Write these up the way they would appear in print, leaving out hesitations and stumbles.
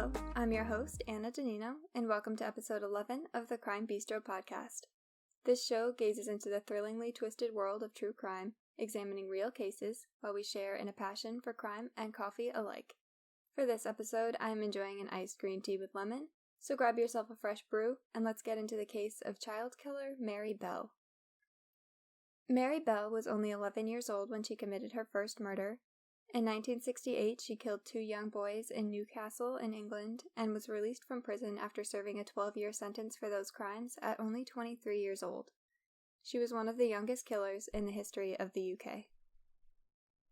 Hello, I'm your host, Anna Danino, and welcome to episode 11 of the Crime Bistro podcast. This show gazes into the thrillingly twisted world of true crime, examining real cases while we share in a passion for crime and coffee alike. For this episode, I am enjoying an iced green tea with lemon, so grab yourself a fresh brew and let's get into the case of child killer Mary Bell. Mary Bell was only 11 years old when she committed her first murder. In 1968, she killed 2 young boys in Newcastle in England and was released from prison after serving a 12-year sentence for those crimes at only 23 years old. She was one of the youngest killers in the history of the UK.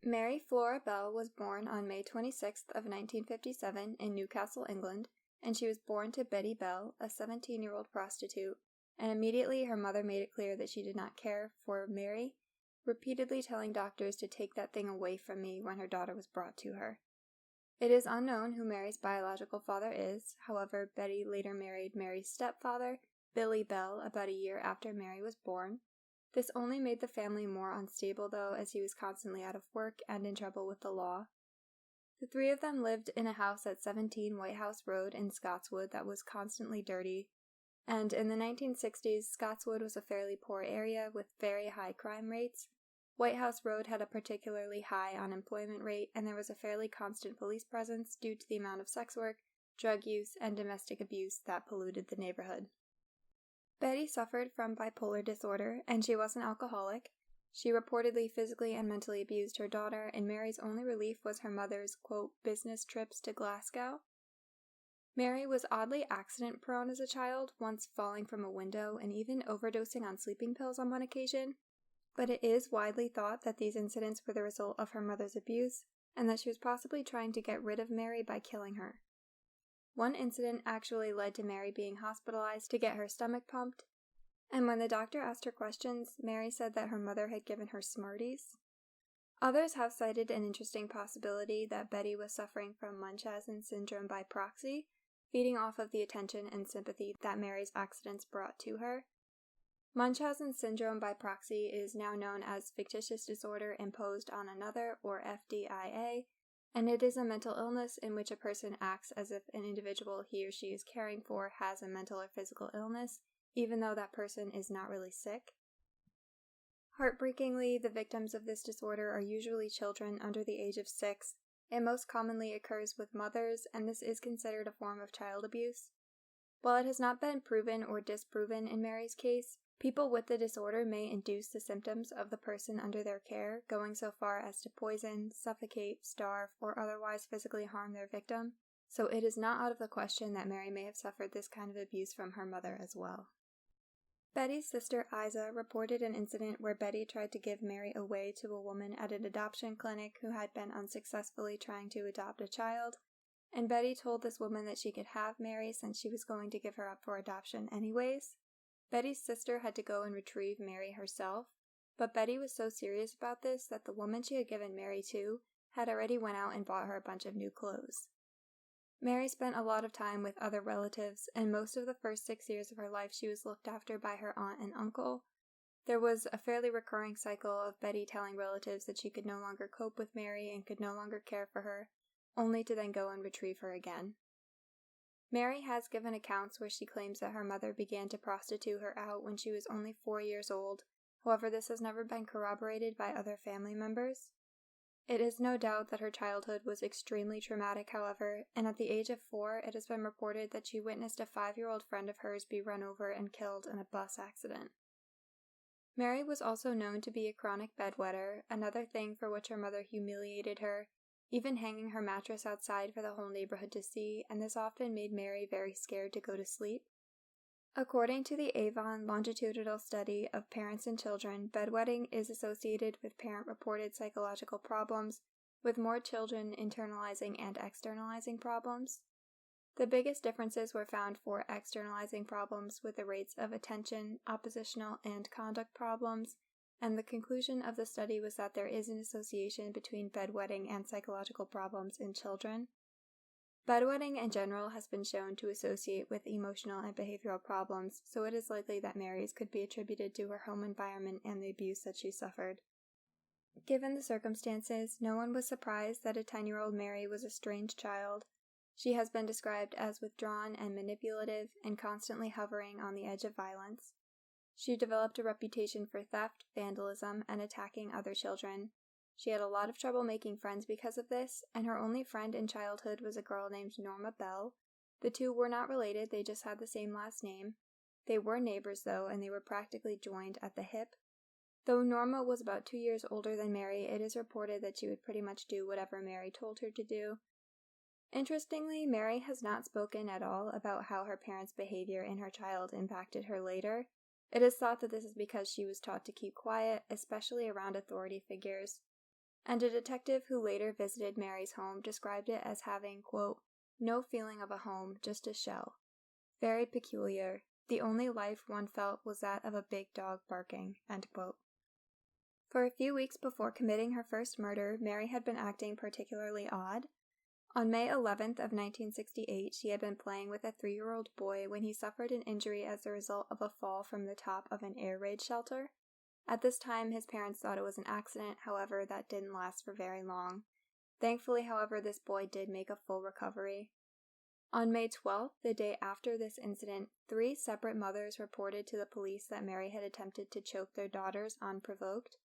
Mary Flora Bell was born on May 26th of 1957 in Newcastle, England, and she was born to Betty Bell, a 17-year-old prostitute, and immediately her mother made it clear that she did not care for Mary, repeatedly telling doctors to take that thing away from me when her daughter was brought to her. It is unknown who Mary's biological father is. However, Betty later married Mary's stepfather, Billy Bell, about a year after Mary was born. This only made the family more unstable, though, as he was constantly out of work and in trouble with the law. The 3 of them lived in a house at 17 White House Road in Scotswood that was constantly dirty, and in the 1960s, Scotswood was a fairly poor area with very high crime rates. White House Road had a particularly high unemployment rate, and there was a fairly constant police presence due to the amount of sex work, drug use, and domestic abuse that polluted the neighborhood. Betty suffered from bipolar disorder, and she was an alcoholic. She reportedly physically and mentally abused her daughter, and Mary's only relief was her mother's, quote, business trips to Glasgow. Mary was oddly accident-prone as a child, once falling from a window and even overdosing on sleeping pills on one occasion, but it is widely thought that these incidents were the result of her mother's abuse, and that she was possibly trying to get rid of Mary by killing her. One incident actually led to Mary being hospitalized to get her stomach pumped, and when the doctor asked her questions, Mary said that her mother had given her Smarties. Others have cited an interesting possibility that Betty was suffering from Munchausen syndrome by proxy, feeding off of the attention and sympathy that Mary's accidents brought to her. Munchausen syndrome by proxy is now known as fictitious disorder imposed on another, or FDIA, and it is a mental illness in which a person acts as if an individual he or she is caring for has a mental or physical illness, even though that person is not really sick. Heartbreakingly, the victims of this disorder are usually children under the age of 6. It most commonly occurs with mothers, and this is considered a form of child abuse. While it has not been proven or disproven in Mary's case, people with the disorder may induce the symptoms of the person under their care, going so far as to poison, suffocate, starve, or otherwise physically harm their victim, so it is not out of the question that Mary may have suffered this kind of abuse from her mother as well. Betty's sister Isa reported an incident where Betty tried to give Mary away to a woman at an adoption clinic who had been unsuccessfully trying to adopt a child, and Betty told this woman that she could have Mary since she was going to give her up for adoption anyways. Betty's sister had to go and retrieve Mary herself, but Betty was so serious about this that the woman she had given Mary to had already went out and bought her a bunch of new clothes. Mary spent a lot of time with other relatives, and most of the first 6 years of her life she was looked after by her aunt and uncle. There was a fairly recurring cycle of Betty telling relatives that she could no longer cope with Mary and could no longer care for her, only to then go and retrieve her again. Mary has given accounts where she claims that her mother began to prostitute her out when she was only 4 years old. However, this has never been corroborated by other family members. It is no doubt that her childhood was extremely traumatic, however, and at the age of 4, it has been reported that she witnessed a 5-year-old friend of hers be run over and killed in a bus accident. Mary was also known to be a chronic bedwetter, another thing for which her mother humiliated her, even hanging her mattress outside for the whole neighborhood to see, and this often made Mary very scared to go to sleep. According to the Avon longitudinal study of parents and children, bedwetting is associated with parent-reported psychological problems, with more children internalizing and externalizing problems. The biggest differences were found for externalizing problems with the rates of attention, oppositional, and conduct problems, and the conclusion of the study was that there is an association between bedwetting and psychological problems in children. Bedwetting in general has been shown to associate with emotional and behavioral problems, so it is likely that Mary's could be attributed to her home environment and the abuse that she suffered. Given the circumstances, no one was surprised that a 10-year-old Mary was a strange child. She has been described as withdrawn and manipulative and constantly hovering on the edge of violence. She developed a reputation for theft, vandalism, and attacking other children. She had a lot of trouble making friends because of this, and her only friend in childhood was a girl named Norma Bell. The two were not related, they just had the same last name. They were neighbors, though, and they were practically joined at the hip. Though Norma was about 2 years older than Mary, it is reported that she would pretty much do whatever Mary told her to do. Interestingly, Mary has not spoken at all about how her parents' behavior in her child impacted her later. It is thought that this is because she was taught to keep quiet, especially around authority figures. And a detective who later visited Mary's home described it as having, quote, no feeling of a home, just a shell. Very peculiar. The only life one felt was that of a big dog barking, end quote. For a few weeks before committing her first murder, Mary had been acting particularly odd. On May 11th of 1968, she had been playing with a 3-year-old boy when he suffered an injury as a result of a fall from the top of an air raid shelter. At this time, his parents thought it was an accident, however, that didn't last for very long. Thankfully, however, this boy did make a full recovery. On May 12th, the day after this incident, 3 separate mothers reported to the police that Mary had attempted to choke their daughters unprovoked.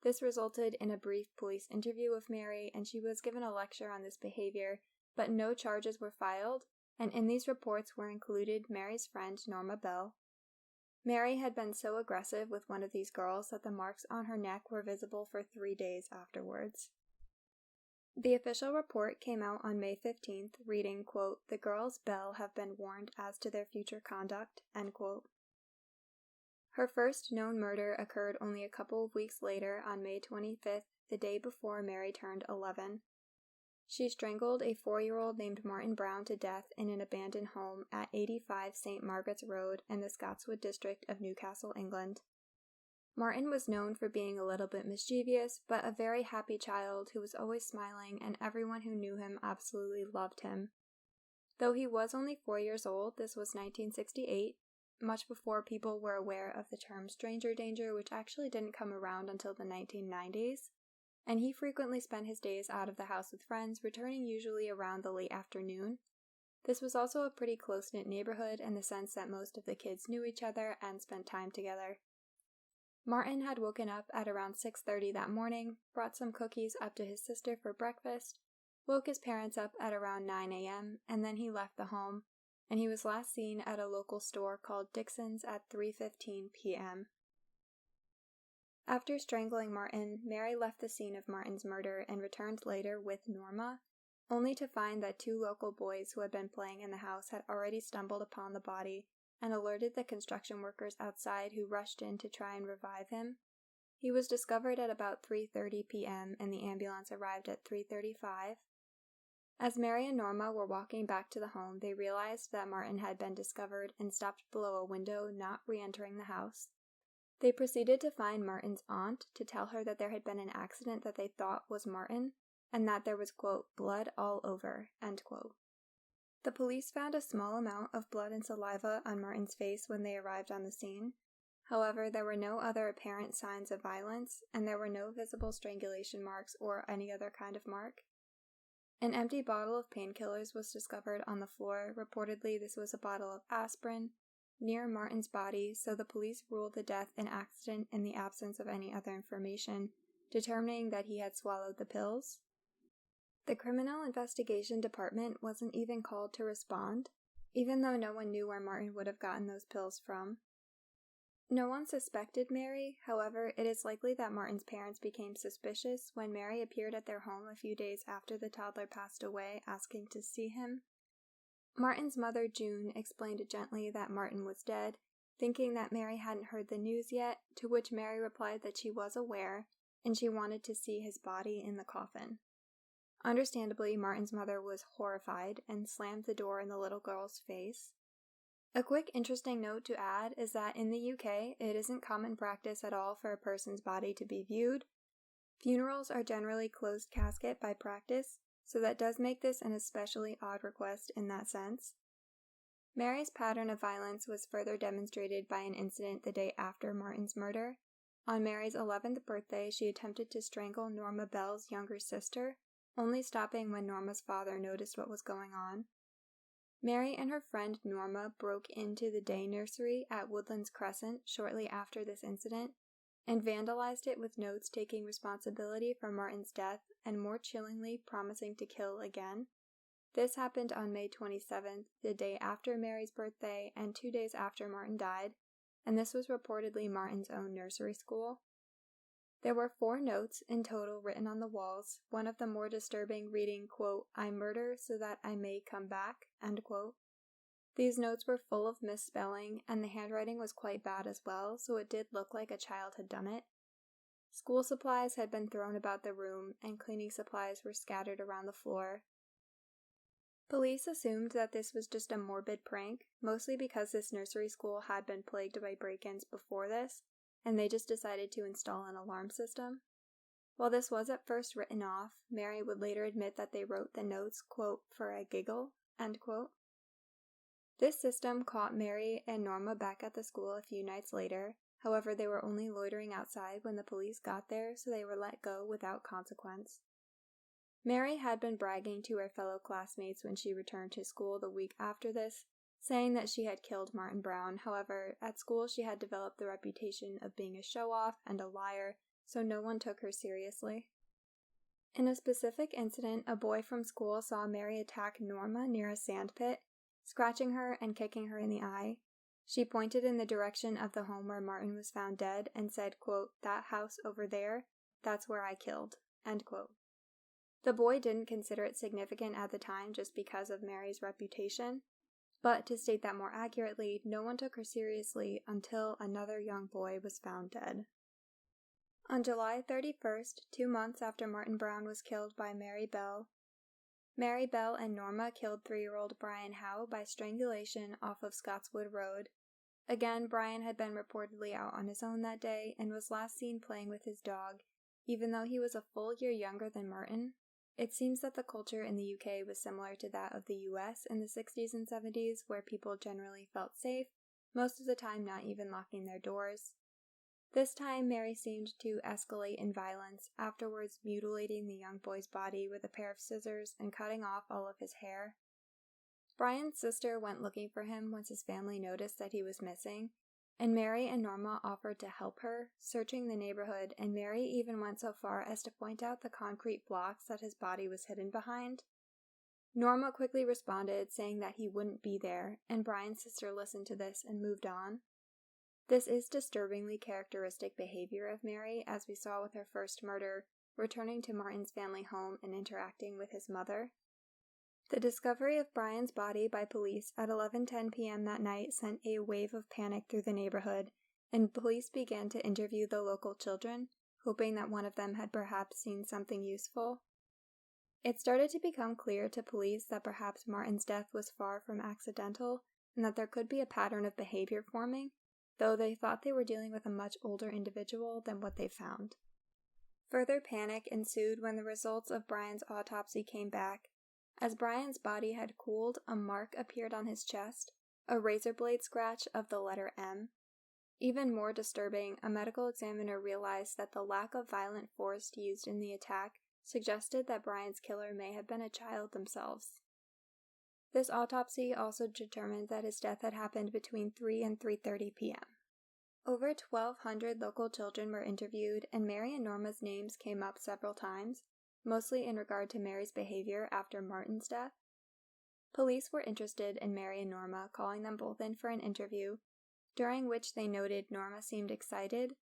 This resulted in a brief police interview with Mary, and she was given a lecture on this behavior, but no charges were filed, and in these reports were included Mary's friend Norma Bell. Mary had been so aggressive with one of these girls that the marks on her neck were visible for 3 days afterwards. The official report came out on May 15th, reading, quote, the girls Bell have been warned as to their future conduct, end quote. Her first known murder occurred only a couple of weeks later on May 25th, the day before Mary turned 11. She strangled a 4-year-old named Martin Brown to death in an abandoned home at 85 St. Margaret's Road in the Scotswood district of Newcastle, England. Martin was known for being a little bit mischievous, but a very happy child who was always smiling, and everyone who knew him absolutely loved him. Though he was only 4 years old, this was 1968, much before people were aware of the term stranger danger, which actually didn't come around until the 1990s, and he frequently spent his days out of the house with friends, returning usually around the late afternoon. This was also a pretty close-knit neighborhood in the sense that most of the kids knew each other and spent time together. Martin had woken up at around 6:30 that morning, brought some cookies up to his sister for breakfast, woke his parents up at around 9 a.m., and then he left the home, and he was last seen at a local store called Dixon's at 3:15 p.m. After strangling Martin, Mary left the scene of Martin's murder and returned later with Norma, only to find that 2 local boys who had been playing in the house had already stumbled upon the body and alerted the construction workers outside, who rushed in to try and revive him. He was discovered at about 3:30 p.m. and the ambulance arrived at 3:35. As Mary and Norma were walking back to the home, they realized that Martin had been discovered and stopped below a window, not re-entering the house. They proceeded to find Martin's aunt to tell her that there had been an accident that they thought was Martin, and that there was, quote, blood all over, end quote. The police found a small amount of blood and saliva on Martin's face when they arrived on the scene. However, there were no other apparent signs of violence, and there were no visible strangulation marks or any other kind of mark. An empty bottle of painkillers was discovered on the floor. Reportedly, this was a bottle of aspirin near Martin's body, so the police ruled the death an accident in the absence of any other information, determining that he had swallowed the pills. The Criminal Investigation Department wasn't even called to respond, even though no one knew where Martin would have gotten those pills from. No one suspected Mary, however, it is likely that Martin's parents became suspicious when Mary appeared at their home a few days after the toddler passed away, asking to see him. Martin's mother, June, explained gently that Martin was dead, thinking that Mary hadn't heard the news yet, to which Mary replied that she was aware, and she wanted to see his body in the coffin. Understandably, Martin's mother was horrified and slammed the door in the little girl's face. A quick interesting note to add is that in the UK, it isn't common practice at all for a person's body to be viewed. Funerals are generally closed casket by practice, so that does make this an especially odd request in that sense. Mary's pattern of violence was further demonstrated by an incident the day after Martin's murder. On Mary's 11th birthday, she attempted to strangle Norma Bell's younger sister, only stopping when Norma's father noticed what was going on. Mary and her friend Norma broke into the day nursery at Woodlands Crescent shortly after this incident and vandalized it with notes taking responsibility for Martin's death and, more chillingly, promising to kill again. This happened on May 27th, the day after Mary's birthday and 2 days after Martin died, and this was reportedly Martin's own nursery school. There were 4 notes in total written on the walls, one of them more disturbing, reading, quote, "I murder so that I may come back," end quote. These notes were full of misspelling, and the handwriting was quite bad as well, so it did look like a child had done it. School supplies had been thrown about the room, and cleaning supplies were scattered around the floor. Police assumed that this was just a morbid prank, mostly because this nursery school had been plagued by break-ins before this, and they just decided to install an alarm system. While this was at first written off, Mary would later admit that they wrote the notes, quote, "for a giggle," end quote. This system caught Mary and Norma back at the school a few nights later. However, they were only loitering outside when the police got there, so they were let go without consequence. Mary had been bragging to her fellow classmates when she returned to school the week after this, saying that she had killed Martin Brown. However, at school she had developed the reputation of being a show-off and a liar, so no one took her seriously. In a specific incident, a boy from school saw Mary attack Norma near a sandpit, scratching her and kicking her in the eye. She pointed in the direction of the home where Martin was found dead and said, quote, "that house over there, that's where I killed," end quote. The boy didn't consider it significant at the time just because of Mary's reputation, but to state that more accurately, no one took her seriously until another young boy was found dead. On July 31st, 2 months after Martin Brown was killed by Mary Bell and Norma killed 3-year-old Brian Howe by strangulation off of Scottswood Road. Again, Brian had been reportedly out on his own that day and was last seen playing with his dog, even though he was a full year younger than Martin. It seems that the culture in the UK was similar to that of the US in the 60s and 70s, where people generally felt safe, most of the time not even locking their doors. This time, Mary seemed to escalate in violence, afterwards mutilating the young boy's body with a pair of scissors and cutting off all of his hair. Brian's sister went looking for him once his family noticed that he was missing, and Mary and Norma offered to help her, searching the neighborhood, and Mary even went so far as to point out the concrete blocks that his body was hidden behind. Norma quickly responded, saying that he wouldn't be there, and Brian's sister listened to this and moved on. This is disturbingly characteristic behavior of Mary, as we saw with her first murder, returning to Martin's family home and interacting with his mother. The discovery of Brian's body by police at 11:10 p.m. that night sent a wave of panic through the neighborhood, and police began to interview the local children, hoping that one of them had perhaps seen something useful. It started to become clear to police that perhaps Martin's death was far from accidental, and that there could be a pattern of behavior forming, though they thought they were dealing with a much older individual than what they found. Further panic ensued when the results of Brian's autopsy came back. As Brian's body had cooled, a mark appeared on his chest, a razor blade scratch of the letter M. Even more disturbing, a medical examiner realized that the lack of violent force used in the attack suggested that Brian's killer may have been a child themselves. This autopsy also determined that his death had happened between 3 and 3:30 p.m. Over 1,200 local children were interviewed, and Mary and Norma's names came up several times, mostly in regard to Mary's behavior after Martin's death. Police were interested in Mary and Norma, calling them both in for an interview, during which they noted Norma seemed excited,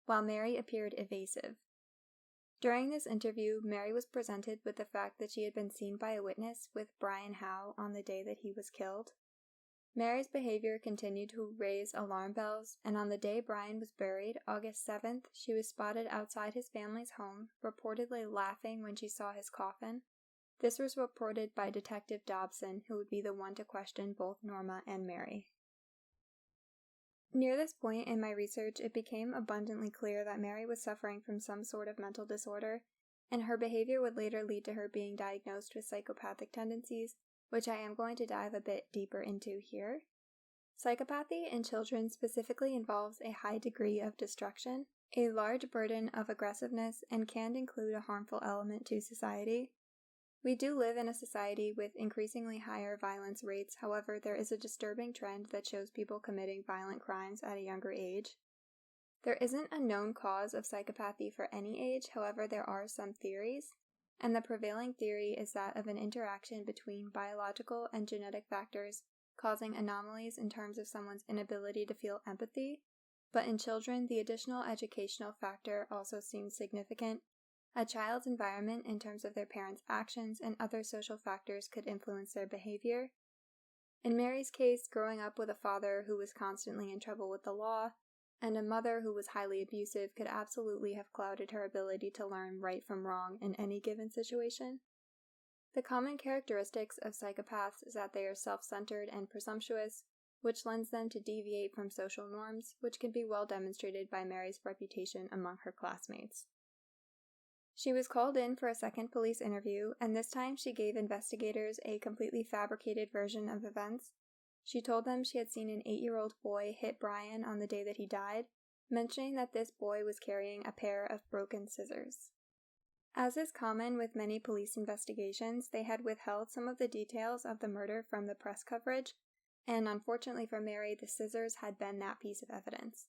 while Mary appeared evasive. During this interview, Mary was presented with the fact that she had been seen by a witness with Brian Howe on the day that he was killed. Mary's behavior continued to raise alarm bells, and on the day Brian was buried, August 7th, she was spotted outside his family's home, reportedly laughing when she saw his coffin. This was reported by Detective Dobson, who would be the one to question both Norma and Mary. Near this point in my research, it became abundantly clear that Mary was suffering from some sort of mental disorder, and her behavior would later lead to her being diagnosed with psychopathic tendencies, which I am going to dive a bit deeper into here. Psychopathy in children specifically involves a high degree of destruction, a large burden of aggressiveness, and can include a harmful element to society. We do live in a society with increasingly higher violence rates. However, there is a disturbing trend that shows people committing violent crimes at a younger age. There isn't a known cause of psychopathy for any age, however, there are some theories, and the prevailing theory is that of an interaction between biological and genetic factors causing anomalies in terms of someone's inability to feel empathy, but in children, the additional educational factor also seems significant. A child's environment in terms of their parents' actions and other social factors could influence their behavior. In Mary's case, growing up with a father who was constantly in trouble with the law, and a mother who was highly abusive could absolutely have clouded her ability to learn right from wrong in any given situation. The common characteristics of psychopaths is that they are self-centered and presumptuous, which lends them to deviate from social norms, which can be well demonstrated by Mary's reputation among her classmates. She was called in for a second police interview, and this time she gave investigators a completely fabricated version of events. She told them she had seen an 8-year-old boy hit Brian on the day that he died, mentioning that this boy was carrying a pair of broken scissors. As is common with many police investigations, they had withheld some of the details of the murder from the press coverage, and unfortunately for Mary, the scissors had been that piece of evidence.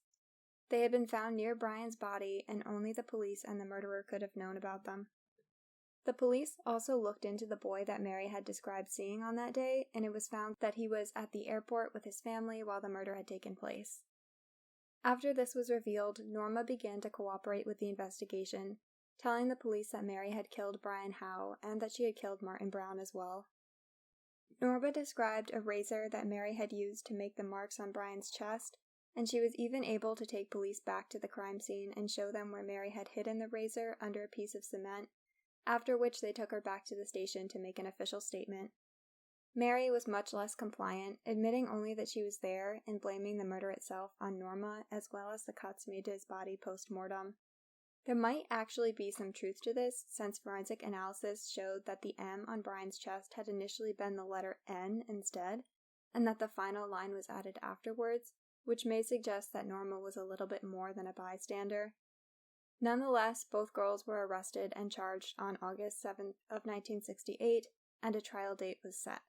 They had been found near Brian's body, and only the police and the murderer could have known about them. The police also looked into the boy that Mary had described seeing on that day, and it was found that he was at the airport with his family while the murder had taken place. After this was revealed, Norma began to cooperate with the investigation, telling the police that Mary had killed Brian Howe and that she had killed Martin Brown as well. Norma described a razor that Mary had used to make the marks on Brian's chest, and she was even able to take police back to the crime scene and show them where Mary had hidden the razor under a piece of cement, after which they took her back to the station to make an official statement. Mary was much less compliant, admitting only that she was there and blaming the murder itself on Norma as well as the cuts made to his body post-mortem. There might actually be some truth to this, since forensic analysis showed that the M on Brian's chest had initially been the letter N instead, and that the final line was added afterwards, which may suggest that Norma was a little bit more than a bystander. Nonetheless, both girls were arrested and charged on August 7th of 1968, and a trial date was set.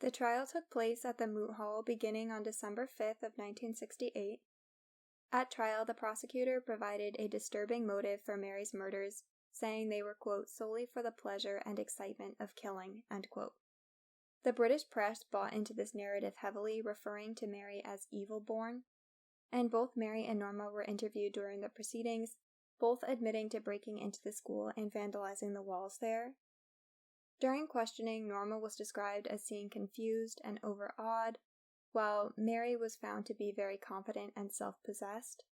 The trial took place at the Moot Hall beginning on December 5th of 1968. At trial, the prosecutor provided a disturbing motive for Mary's murders, saying they were, quote, solely for the pleasure and excitement of killing, end quote. The British press bought into this narrative heavily, referring to Mary as evil-born, and both Mary and Norma were interviewed during the proceedings, both admitting to breaking into the school and vandalizing the walls there. During questioning, Norma was described as seeming confused and overawed, while Mary was found to be very confident and self-possessed.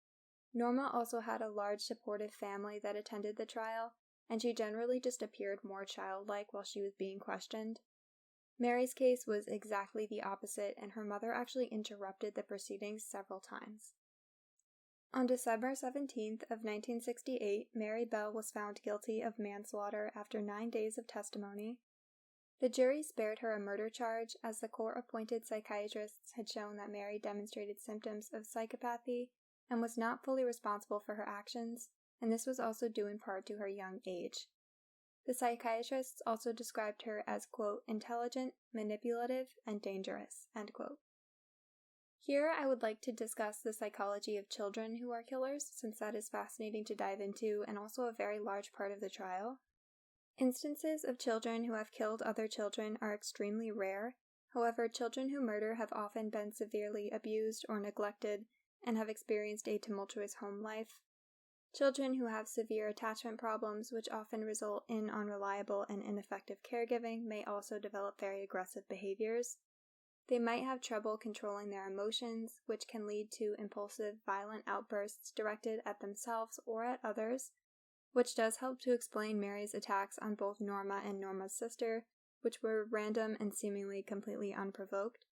Norma also had a large supportive family that attended the trial, and she generally just appeared more childlike while she was being questioned. Mary's case was exactly the opposite, and her mother actually interrupted the proceedings several times. On December 17th of 1968, Mary Bell was found guilty of manslaughter after 9 days of testimony. The jury spared her a murder charge, as the court-appointed psychiatrists had shown that Mary demonstrated symptoms of psychopathy and was not fully responsible for her actions, and this was also due in part to her young age. The psychiatrists also described her as, quote, intelligent, manipulative, and dangerous, end quote. Here I would like to discuss the psychology of children who are killers, since that is fascinating to dive into and also a very large part of the trial. Instances of children who have killed other children are extremely rare. However, children who murder have often been severely abused or neglected and have experienced a tumultuous home life. Children who have severe attachment problems, which often result in unreliable and ineffective caregiving, may also develop very aggressive behaviors. They might have trouble controlling their emotions, which can lead to impulsive, violent outbursts directed at themselves or at others, which does help to explain Mary's attacks on both Norma and Norma's sister, which were random and seemingly completely unprovoked.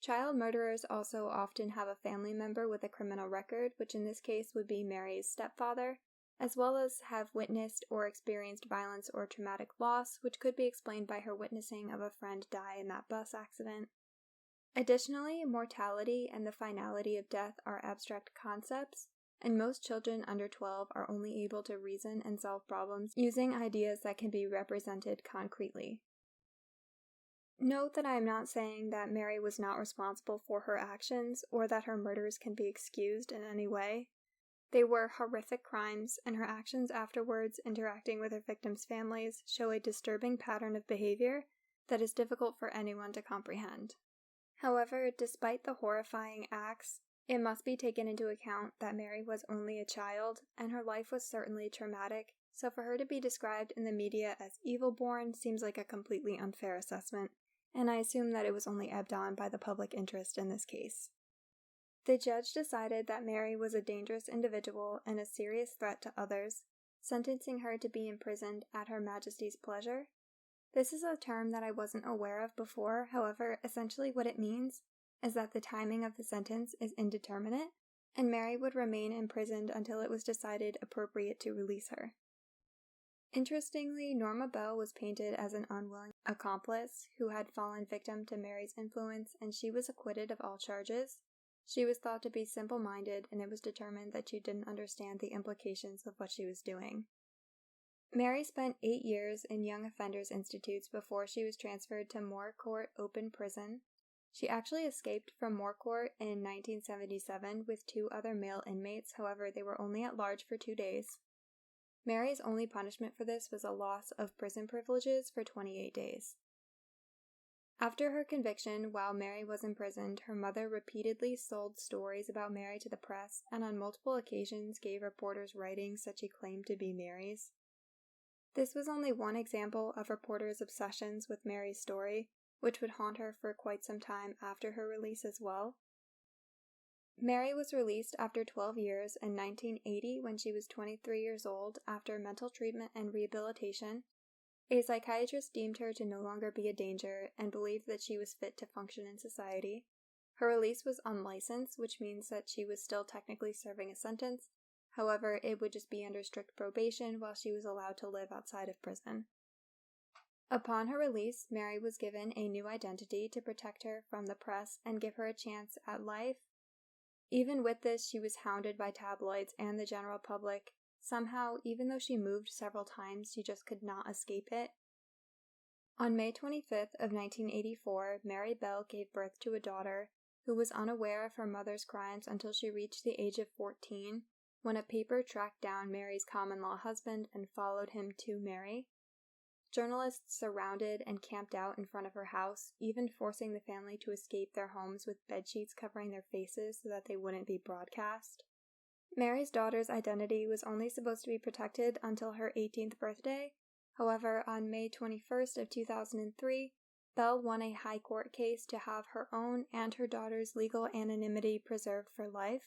Child murderers also often have a family member with a criminal record, which in this case would be Mary's stepfather, as well as have witnessed or experienced violence or traumatic loss, which could be explained by her witnessing of a friend die in that bus accident. Additionally, mortality and the finality of death are abstract concepts, and most children under 12 are only able to reason and solve problems using ideas that can be represented concretely. Note that I am not saying that Mary was not responsible for her actions or that her murders can be excused in any way. They were horrific crimes, and her actions afterwards, interacting with her victims' families, show a disturbing pattern of behavior that is difficult for anyone to comprehend. However, despite the horrifying acts, it must be taken into account that Mary was only a child, and her life was certainly traumatic, so for her to be described in the media as evil-born seems like a completely unfair assessment, and I assume that it was only ebbed on by the public interest in this case. The judge decided that Mary was a dangerous individual and a serious threat to others, sentencing her to be imprisoned at Her Majesty's pleasure. This is a term that I wasn't aware of before, however, essentially what it means is that the timing of the sentence is indeterminate, and Mary would remain imprisoned until it was decided appropriate to release her. Interestingly, Norma Bell was painted as an unwilling accomplice who had fallen victim to Mary's influence, and she was acquitted of all charges. She was thought to be simple-minded, and it was determined that she didn't understand the implications of what she was doing. Mary spent 8 years in Young Offenders Institutes before she was transferred to Moore Court Open Prison. She actually escaped from Moore Court in 1977 with 2 other male inmates, however they were only at large for 2 days. Mary's only punishment for this was a loss of prison privileges for 28 days. After her conviction, while Mary was imprisoned, her mother repeatedly sold stories about Mary to the press and on multiple occasions gave reporters writings that she claimed to be Mary's. This was only one example of reporters' obsessions with Mary's story, which would haunt her for quite some time after her release as well. Mary was released after 12 years in 1980 when she was 23 years old after mental treatment and rehabilitation. A psychiatrist deemed her to no longer be a danger and believed that she was fit to function in society. Her release was unlicensed, which means that she was still technically serving a sentence. However, it would just be under strict probation while she was allowed to live outside of prison. Upon her release, Mary was given a new identity to protect her from the press and give her a chance at life. Even with this, she was hounded by tabloids and the general public. Somehow, even though she moved several times, she just could not escape it. On May 25th of 1984, Mary Bell gave birth to a daughter who was unaware of her mother's crimes until she reached the age of 14, when a paper tracked down Mary's common-law husband and followed him to Mary. Journalists surrounded and camped out in front of her house, even forcing the family to escape their homes with bedsheets covering their faces so that they wouldn't be broadcast. Mary's daughter's identity was only supposed to be protected until her 18th birthday. However, on May 21st of 2003, Bell won a high court case to have her own and her daughter's legal anonymity preserved for life,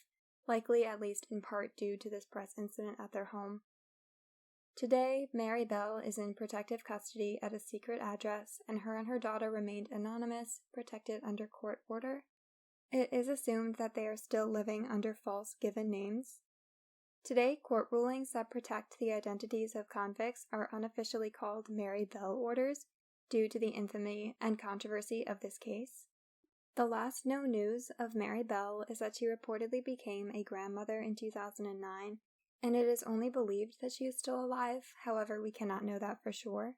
likely at least in part due to this press incident at their home. Today, Mary Bell is in protective custody at a secret address, and her daughter remained anonymous, protected under court order. It is assumed that they are still living under false given names. Today, court rulings that protect the identities of convicts are unofficially called Mary Bell orders due to the infamy and controversy of this case. The last known news of Mary Bell is that she reportedly became a grandmother in 2009, and it is only believed that she is still alive, however we cannot know that for sure.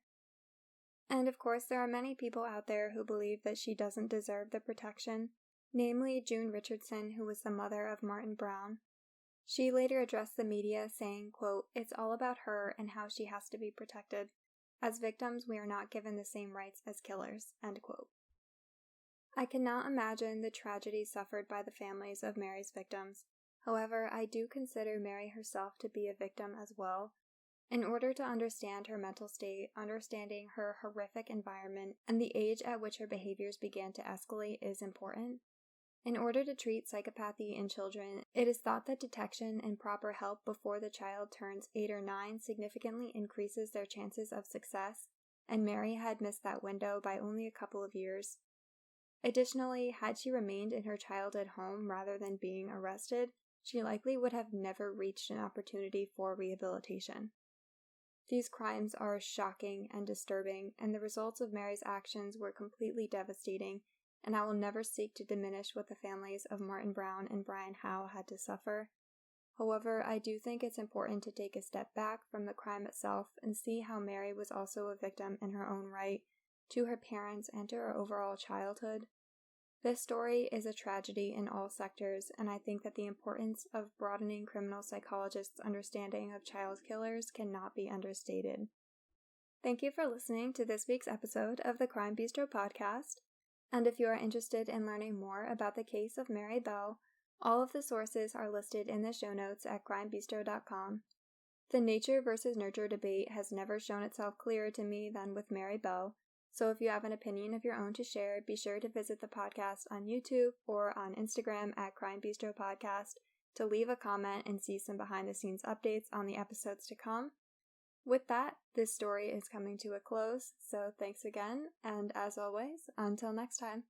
And of course there are many people out there who believe that she doesn't deserve the protection, namely June Richardson, who was the mother of Martin Brown. She later addressed the media saying, quote, "It's all about her and how she has to be protected. As victims, we are not given the same rights as killers," end quote. I cannot imagine the tragedy suffered by the families of Mary's victims. However, I do consider Mary herself to be a victim as well. In order to understand her mental state, understanding her horrific environment, and the age at which her behaviors began to escalate is important. In order to treat psychopathy in children, it is thought that detection and proper help before the child turns 8 or 9 significantly increases their chances of success, and Mary had missed that window by only a couple of years. Additionally, had she remained in her childhood home rather than being arrested, she likely would have never reached an opportunity for rehabilitation. These crimes are shocking and disturbing, and the results of Mary's actions were completely devastating, and I will never seek to diminish what the families of Martin Brown and Brian Howe had to suffer. However, I do think it's important to take a step back from the crime itself and see how Mary was also a victim in her own right, to her parents and to her overall childhood. This story is a tragedy in all sectors, and I think that the importance of broadening criminal psychologists' understanding of child killers cannot be understated. Thank you for listening to this week's episode of the Crime Bistro podcast, and if you are interested in learning more about the case of Mary Bell, all of the sources are listed in the show notes at crimebistro.com. The nature versus nurture debate has never shown itself clearer to me than with Mary Bell, so if you have an opinion of your own to share, be sure to visit the podcast on YouTube or on Instagram at Crime Bistro Podcast to leave a comment and see some behind-the-scenes updates on the episodes to come. With that, this story is coming to a close, so thanks again, and as always, until next time.